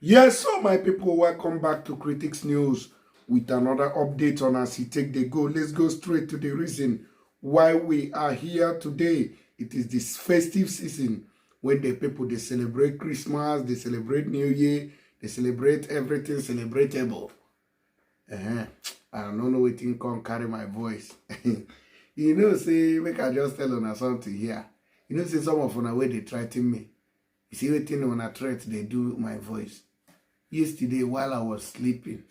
Yes, so my people, welcome back to Critics News with another update on as he take the go. Let's go straight to the reason why we are here today. It is this festive season when the people, they celebrate Christmas, they celebrate New Year, they celebrate everything celebratable. I don't know what thing can carry my voice. Say, make I just tell on something here. Say some of on the way they threaten me. You see what thing on a threat they do my voice. Yesterday while I was sleeping,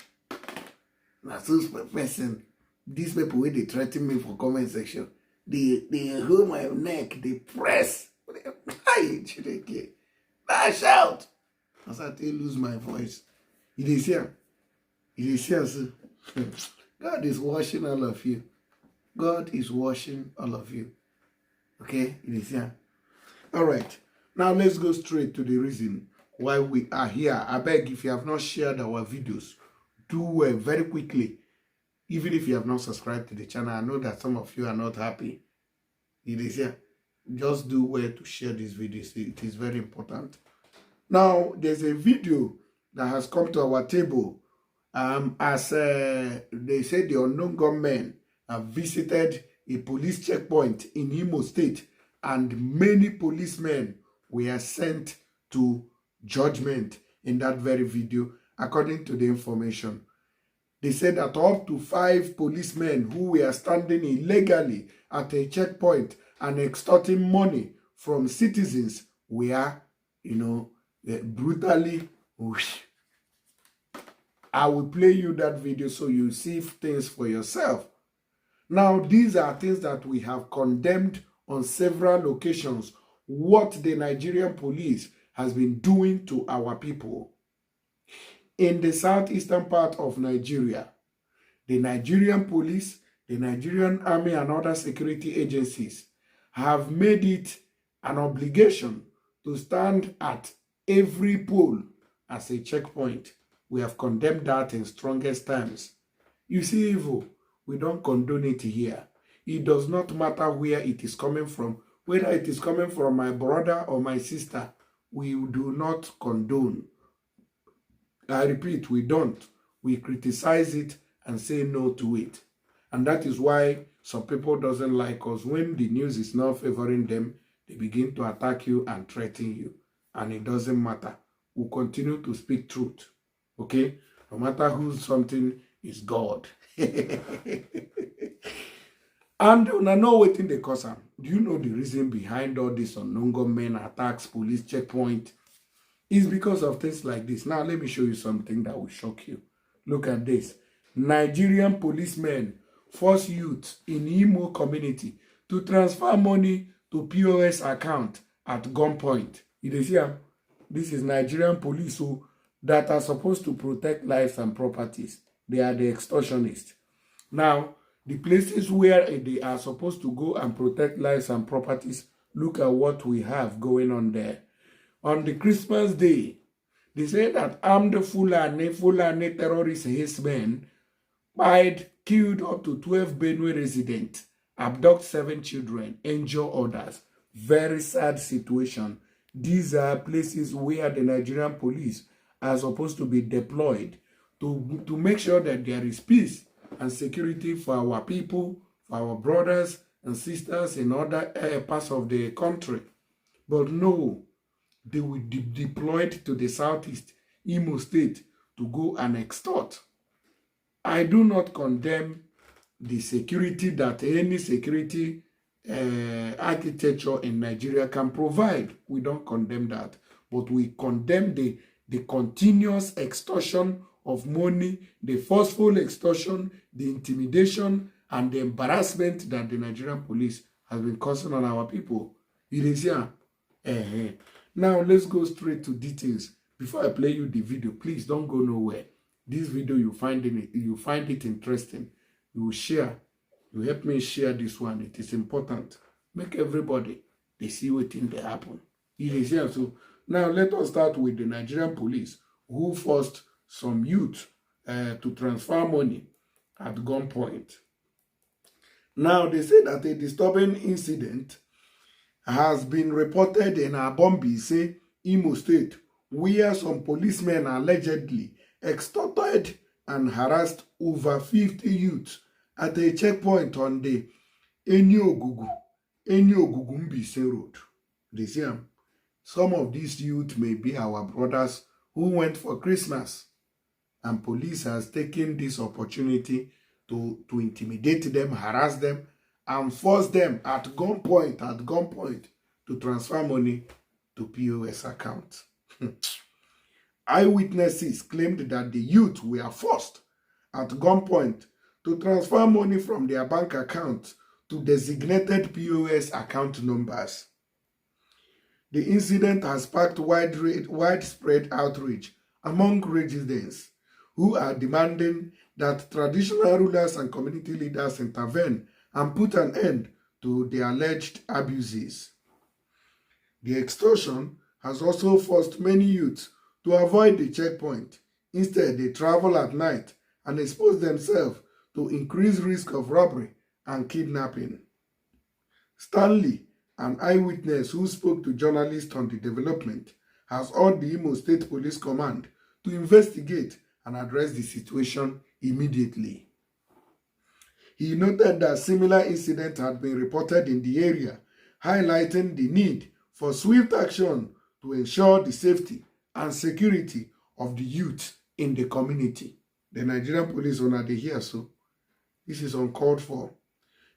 these people wey they threaten me for comment section, they hold my neck, they press. I shout. As I lose my voice. It is here. God is watching all of you. God is watching all of you. Okay? It is here. All right. Now let's go straight to the reason why we are here. I beg, if you have not shared our videos, do very quickly. Even if you have not subscribed to the channel, I know that some of you are not happy. It is here. Just do well to share these videos. It is very important. Now, there's a video that has come to our table. As they say, the unknown gunmen have visited a police checkpoint in Imo State, and many policemen were sent to judgment in that very video, according to the information. They said that up to 5 policemen who were standing illegally at a checkpoint and extorting money from citizens were, brutally. I will play you that video so you see things for yourself. Now, these are things that we have condemned on several occasions, what the Nigerian police has been doing to our people. In the southeastern part of Nigeria, the Nigerian police, the Nigerian army, and other security agencies have made it an obligation to stand at every pole as a checkpoint. We have condemned that in strongest terms. You see, evil, we don't condone it here. It does not matter where it is coming from, whether it is coming from my brother or my sister. We do not condone. I repeat, we don't. We criticize it and say no to it. And that is why some people doesn't like us. When the news is not favoring them, they begin to attack you and threaten you. And it doesn't matter. We'll continue to speak truth. Okay? No matter who something is God. And I know what in the cause. Do you know the reason behind all this unknown gunmen attacks, police checkpoint? It's because of things like this. Now, let me show you something that will shock you. Look at this. Nigerian policemen force youth in Imo community to transfer money to POS account at gunpoint. You see, this is Nigerian police who that are supposed to protect lives and properties. They are the extortionists. Now, the places where they are supposed to go and protect lives and properties, look at what we have going on there. On the Christmas day, they say that armed Fulani terrorist herdsmen killed up to 12 Benue residents, abduct 7 children, injure others. Very sad situation. These are places where the Nigerian police are supposed to be deployed to make sure that there is peace and security for our people, for our brothers and sisters in other parts of the country. But no, they will be deployed to the southeast, Imo State, to go and extort. I do not condemn the security that any security architecture in Nigeria can provide. We don't condemn that. But we condemn the continuous extortion of money, the forceful extortion, the intimidation, and the embarrassment that the Nigerian police has been causing on our people. It is here. Now, let's go straight to details. Before I play you the video, please don't go nowhere. This video, you find it interesting. You will share. You help me share this one. It is important. Make everybody, they see what thing they happen. It is here. So now let us start with the Nigerian police who forced some youth to transfer money at gunpoint. Now, they say that a disturbing incident has been reported in Abombise, Imo State, where some policemen allegedly extorted and harassed over 50 youths at a checkpoint on the Eniogugu Mbise Road. They say some of these youth may be our brothers who went for Christmas, and police has taken this opportunity to intimidate them, harass them, and force them at gunpoint to transfer money to POS accounts. Eyewitnesses claimed that the youth were forced at gunpoint to transfer money from their bank account to designated POS account numbers. The incident has sparked widespread outrage among residents who are demanding that traditional rulers and community leaders intervene and put an end to the alleged abuses. The extortion has also forced many youths to avoid the checkpoint. Instead, they travel at night and expose themselves to increased risk of robbery and kidnapping. Stanley, an eyewitness who spoke to journalists on the development, has urged the Imo State Police Command to investigate and address the situation immediately. He noted that similar incidents had been reported in the area, highlighting the need for swift action to ensure the safety and security of the youth in the community. The Nigerian police owner they hear so. This is uncalled for.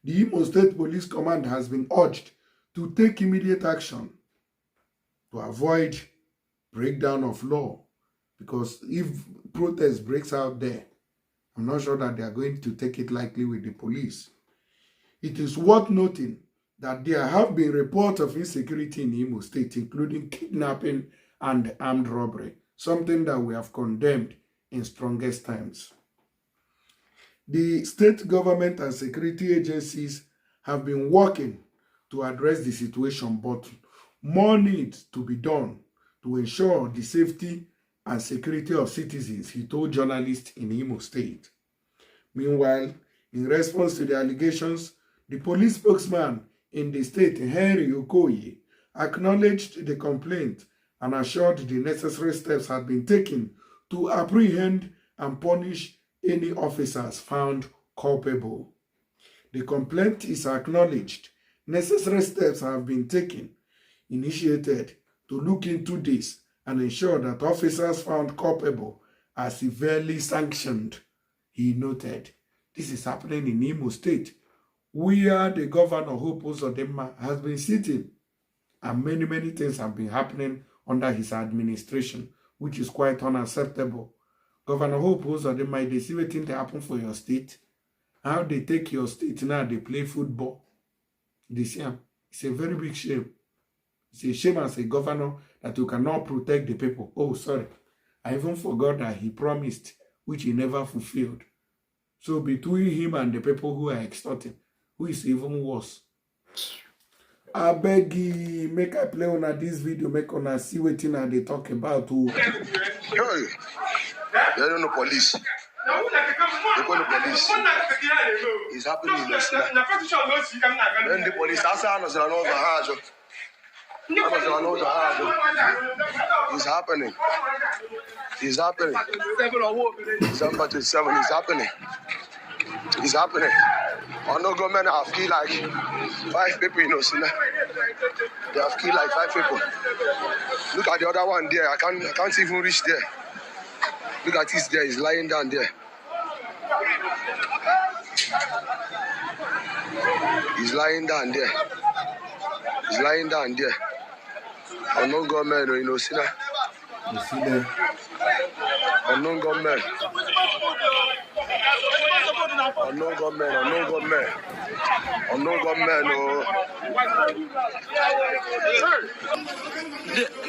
The Imo State Police Command has been urged to take immediate action to avoid breakdown of law, because if protest breaks out there, I'm not sure that they are going to take it lightly with the police. It is worth noting that there have been reports of insecurity in Imo State, including kidnapping and armed robbery, something that we have condemned in strongest times. The state government and security agencies have been working to address the situation, but more needs to be done to ensure the safety and security of citizens, he told journalists in Imo State. Meanwhile, in response to the allegations, the police spokesman in the state, Henry Okoye, acknowledged the complaint and assured the necessary steps had been taken to apprehend and punish any officers found culpable. The complaint is acknowledged. Necessary steps have been taken, initiated to look into this and ensure that officers found culpable are severely sanctioned, he noted. This is happening in Imo State, where the governor, Hope Uzodimma, has been sitting, and many things have been happening under his administration, which is quite unacceptable. Governor Hope Uzodimma, they see what things happen for your state, how they take your state now, they play football. This year, it's a very big shame. It's a shame as a governor that you cannot protect the people. Oh, sorry. I even forgot that he promised, which he never fulfilled. So between him and the people who are extorting, who is even worse? I beg you, make I play on this video, make on see what they talk about. Hey, they don't know police. They call the police. It's happening in the when the police are it's happening. It's happening. December 27 is happening. It's happening. I know government have killed like 5 people in Osina. They have killed like 5 people. Look at the other one there. I can't even reach there. Look at this there. He's lying down there. He's lying down there. He's lying down there. Unknown government in Osina. Unknown government. Unknown government. Unknown government. Unknown government.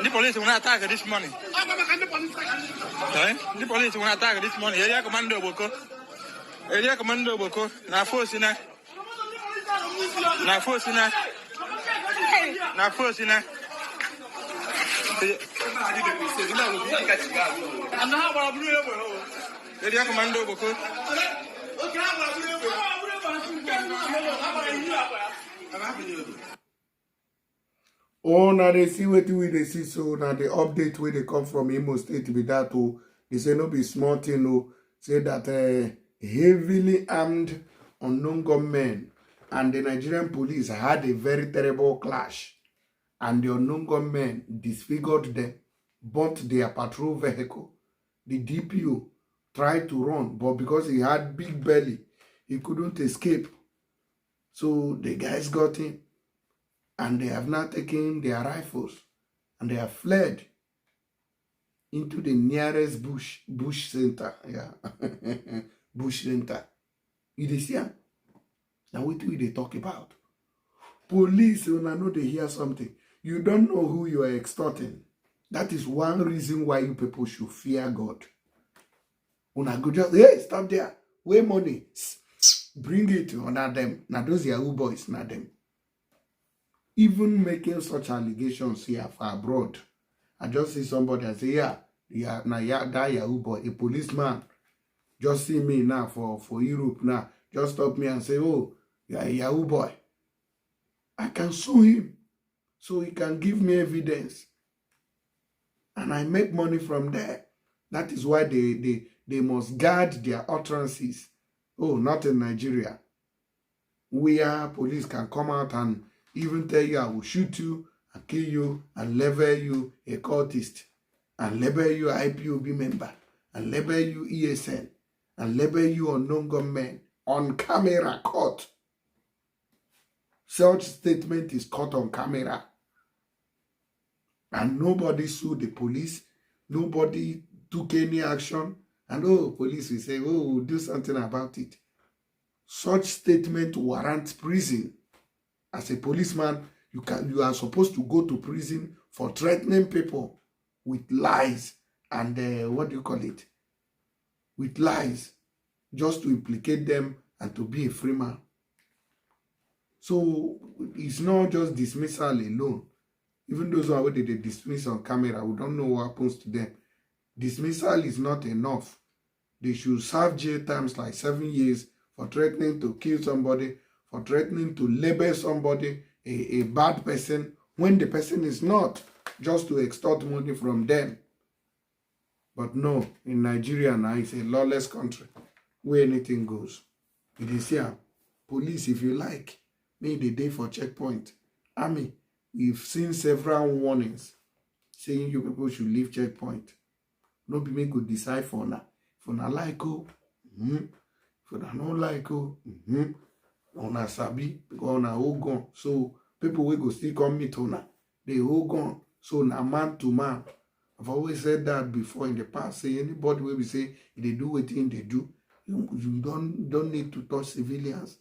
The police will not attack this morning. The police will not attack this morning. Area Commando Boko. Area Commando Boko. Na force ina. Na force ina. Na force ina. Area Commando Boko. Oh, now they see what they see. So now the update where they come from Imo State be that oh, they say no be smart, you know, say that heavily armed unknown gunmen and the Nigerian police had a very terrible clash, and the unknown gunmen disfigured them, burnt their patrol vehicle. The DPO tried to run, but because he had big belly, he couldn't escape. So the guys got him, and they have now taken their rifles and they have fled into the nearest bush center. Yeah, bush center. You see, now what do they talk about? Police, when I know they hear something, you don't know who you are extorting. That is one reason why you people should fear God. When I go just, hey, stop there, where money, bring it on them. Now those Yahoo boys, not them. Even making such allegations here for abroad. I just see somebody and say, yeah, that Yahoo boy, a policeman, just see me now for Europe now. Just stop me and say, oh, you're a Yahoo boy. I can sue him so he can give me evidence. And I make money from there. That is why they must guard their utterances. Oh, not in Nigeria. Where police can come out and even tell you, I will shoot you and kill you and label you a cultist and label you IPOB member and label you ESN and label you unknown gunmen on camera caught. Such statement is caught on camera. And nobody sued the police. Nobody took any action. And oh, police will say, oh, we'll do something about it. Such statement warrants prison. As a policeman, you are supposed to go to prison for threatening people with lies and what do you call it? With lies, just to implicate them and to be a free man. So it's not just dismissal alone. Even those who are they dismiss on camera, we don't know what happens to them. Dismissal is not enough. They should serve jail terms like 7 years for threatening to kill somebody, for threatening to label somebody a bad person when the person is not, just to extort money from them. But no, in Nigeria now, it's a lawless country where anything goes. It is here. Police, if you like, make the day for checkpoint. Army, we've seen several warnings saying you people should leave checkpoint. No be me could decide for now. For na like oh, for na no like oh, on a sabi because on a whole gone. So people will go still come meet on they whole gone. So na man to man. I've always said that before in the past. Say anybody will be say if they do what they do, you don't need to touch civilians.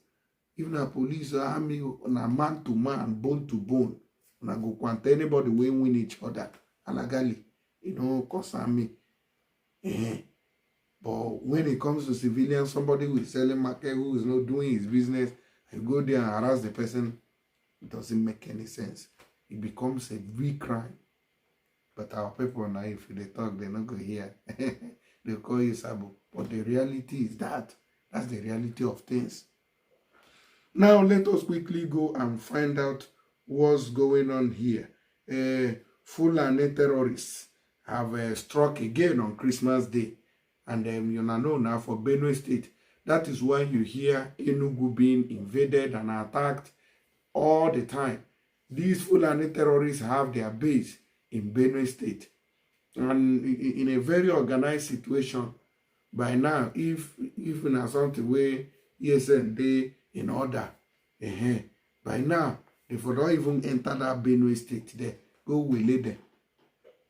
Even a police or army on a man to man, bone to bone. And I go quant anybody we win each other. Alagali, it don't concern me. But when it comes to civilians, somebody who is selling market, who is not doing his business, you go there and harass the person, it doesn't make any sense. It becomes a big crime. But our people now, if they talk, they're not going to hear. They'll call you Sabo. But the reality is that. That's the reality of things. Now, let us quickly go and find out what's going on here. Fulani terrorists have struck again on Christmas Day. And you know now for Benue State. That is why you hear Enugu being invaded and attacked all the time. These Fulani terrorists have their base in Benue State. And in a very organized situation, by now, if in something where ESN they in order, by now, they will not even enter that Benue State there. Go will there.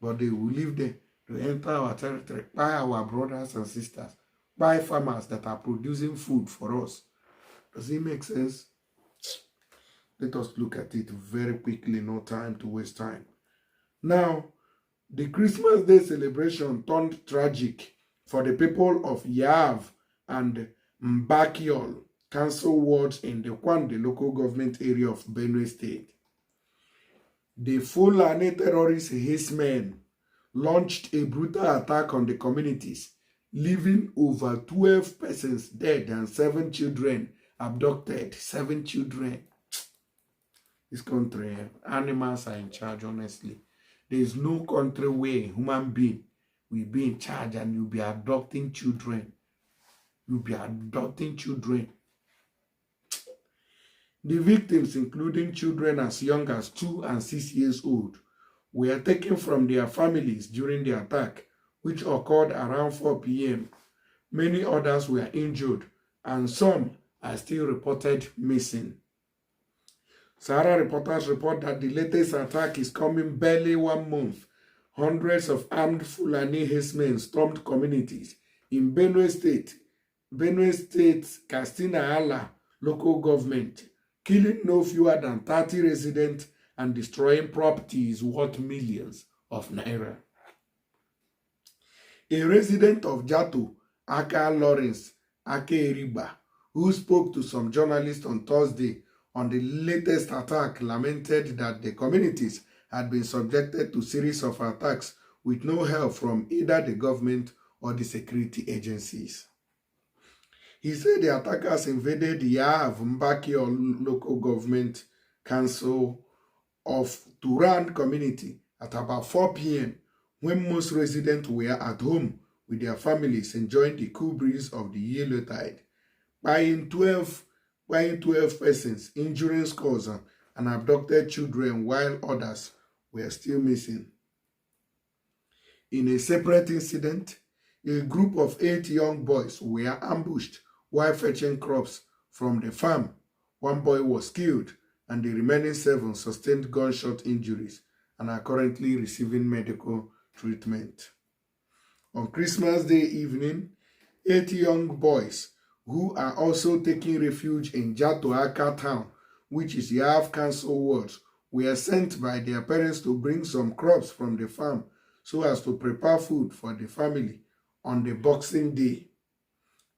But they will live there to enter our territory, by our brothers and sisters, by farmers that are producing food for us. Does it make sense? Let us look at it very quickly, no time to waste time. Now, the Christmas Day celebration turned tragic for the people of Yav and Mbakiol council wards in the Kwande local government area of Benue State. The Fulani terrorist Hismen launched a brutal attack on the communities, leaving over 12 persons dead and 7 children abducted. 7 children. This country, animals are in charge, honestly. There is no country where a human being will be in charge and you'll be adopting children. You'll be adopting children. The victims, including children as young as 2 and 6 years old, were taken from their families during the attack, which occurred around 4 p.m. Many others were injured, and some are still reported missing. Sahara reporters report that the latest attack is coming barely 1 month. Hundreds of armed Fulani herdsmen stormed communities in Benue State, Katsina Ala local government, killing no fewer than 30 residents and destroying properties worth millions of naira. A resident of Jato, Aka Lawrence Ake Eriba, who spoke to some journalists on Thursday on the latest attack, lamented that the communities had been subjected to a series of attacks with no help from either the government or the security agencies. He said the attackers invaded the Yav Mbaki local government council of Turan community at about 4 p.m. when most residents were at home with their families enjoying the cool breeze of the yellow tide, buying 12 persons, injuring scores, and abducted children while others were still missing. In a separate incident, a group of 8 young boys were ambushed while fetching crops from the farm. 1 boy was killed, and the remaining 7 sustained gunshot injuries and are currently receiving medical treatment. On Christmas Day evening, 8 young boys who are also taking refuge in Jatoaka town, which is Yav Council wards, were sent by their parents to bring some crops from the farm so as to prepare food for the family on the Boxing Day.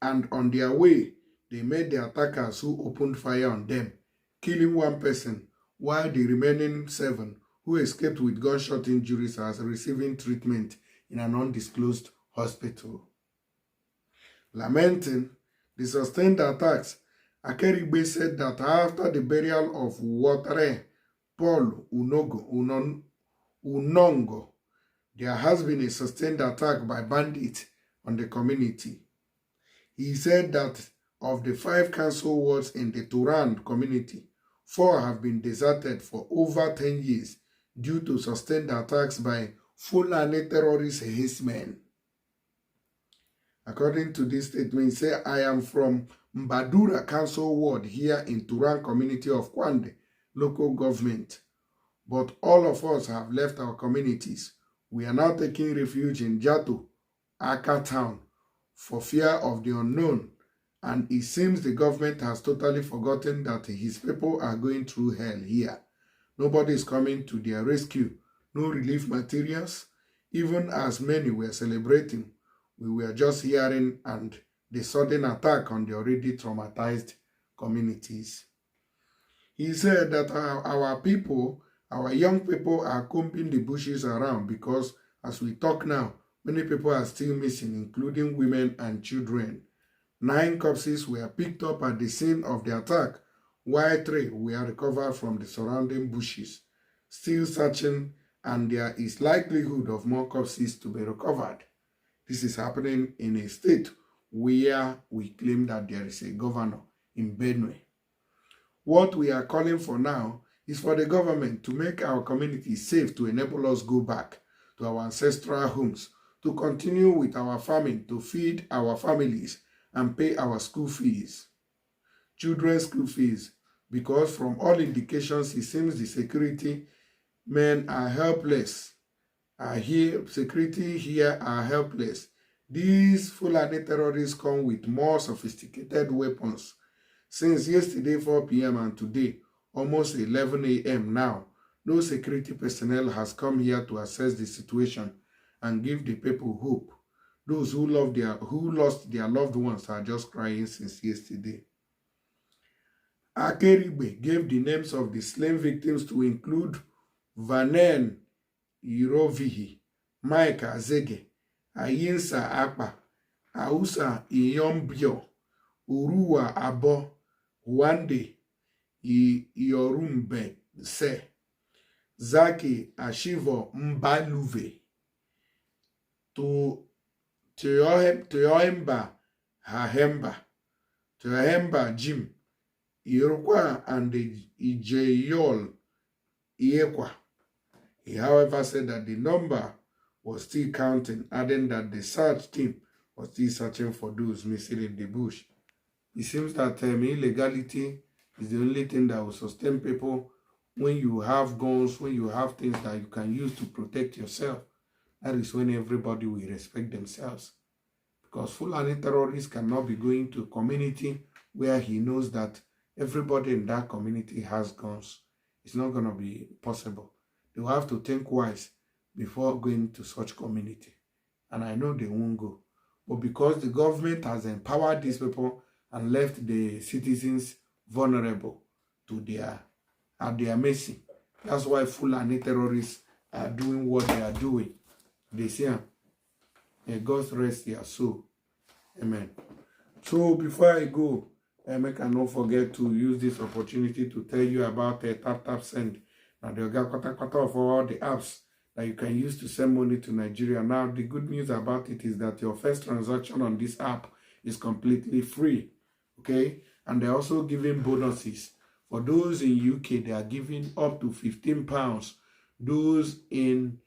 And on their way, they met the attackers who opened fire on them, killing 1 person, while the remaining 7 who escaped with gunshot injuries are receiving treatment in an undisclosed hospital. Lamenting the sustained attacks, Akerigbe said that after the burial of Watere Paul Unongo, there has been a sustained attack by bandits on the community. He said that of the 5 council wards in the Turan community, 4 have been deserted for over 10 years due to sustained attacks by Fulani terrorist herdsmen. According to this statement, he said, I am from Mbadura Council Ward here in Turan community of Kwande, local government. But all of us have left our communities. We are now taking refuge in Jato, Aka town, for fear of the unknown. And it seems the government has totally forgotten that his people are going through hell here. Nobody is coming to their rescue. No relief materials. Even as many were celebrating, we were just hearing and the sudden attack on the already traumatized communities. He said that our people, our young people are combing the bushes around because as we talk now, many people are still missing, including women and children. 9 corpses were picked up at the scene of the attack, while 3 were recovered from the surrounding bushes. Still searching, and there is likelihood of more corpses to be recovered. This is happening in a state where we claim that there is a governor in Benue. What we are calling for now is for the government to make our community safe to enable us go back to our ancestral homes, to continue with our farming, to feed our families and pay our school fees, children's school fees, because from all indications, it seems the security men are helpless. Security here are helpless. These Fulani terrorists come with more sophisticated weapons. Since yesterday 4 p.m. and today, almost 11 a.m. now, no security personnel has come here to assess the situation and give the people hope. Those who lost their loved ones are just crying since yesterday. Akerigbe gave the names of the slain victims to include Vanen Irovihi, Mike Azege, Ayinsa Akpa, Ausa Iyombio, Uruwa Abo, Wande Iyorumbe say Zaki Ashivo Mbaluve to Yohemba Hahemba Jim Irokwa and Ijeyol Iekwa. He, however, said that the number was still counting, adding that the search team was still searching for those missing in the bush. It seems that illegality is the only thing that will sustain people. When you have guns, when you have things that you can use to protect yourself, that is when everybody will respect themselves. Because Fulani terrorists cannot be going to a community where he knows that everybody in that community has guns. It's not going to be possible. They will have to think wise before going to such community. And I know they won't go. But because the government has empowered these people and left the citizens vulnerable to at their mercy, that's why Fulani terrorists are doing what they are doing. They say, may God rest their soul. Amen. So before I go, I cannot forget to use this opportunity to tell you about Tap Send. Now, they got quota of all the apps that you can use to send money to Nigeria. Now, the good news about it is that your first transaction on this app is completely free. Okay? And they're also giving bonuses. For those in UK, they are giving up to £15. Those in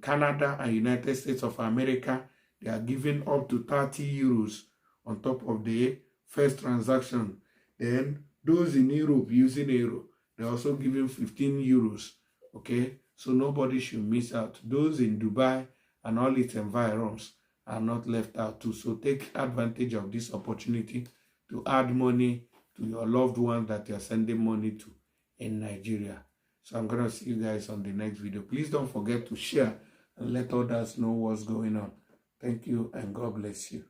Canada and United States of America, they are giving up to €30 on top of the first transaction. Then those in Europe using euro, they're also giving €15. Okay, so nobody should miss out. Those in Dubai and all its environs are not left out too. So take advantage of this opportunity to add money to your loved ones that you're sending money to in Nigeria. So I'm going to see you guys on the next video. Please don't forget to share and let others know what's going on. Thank you and God bless you.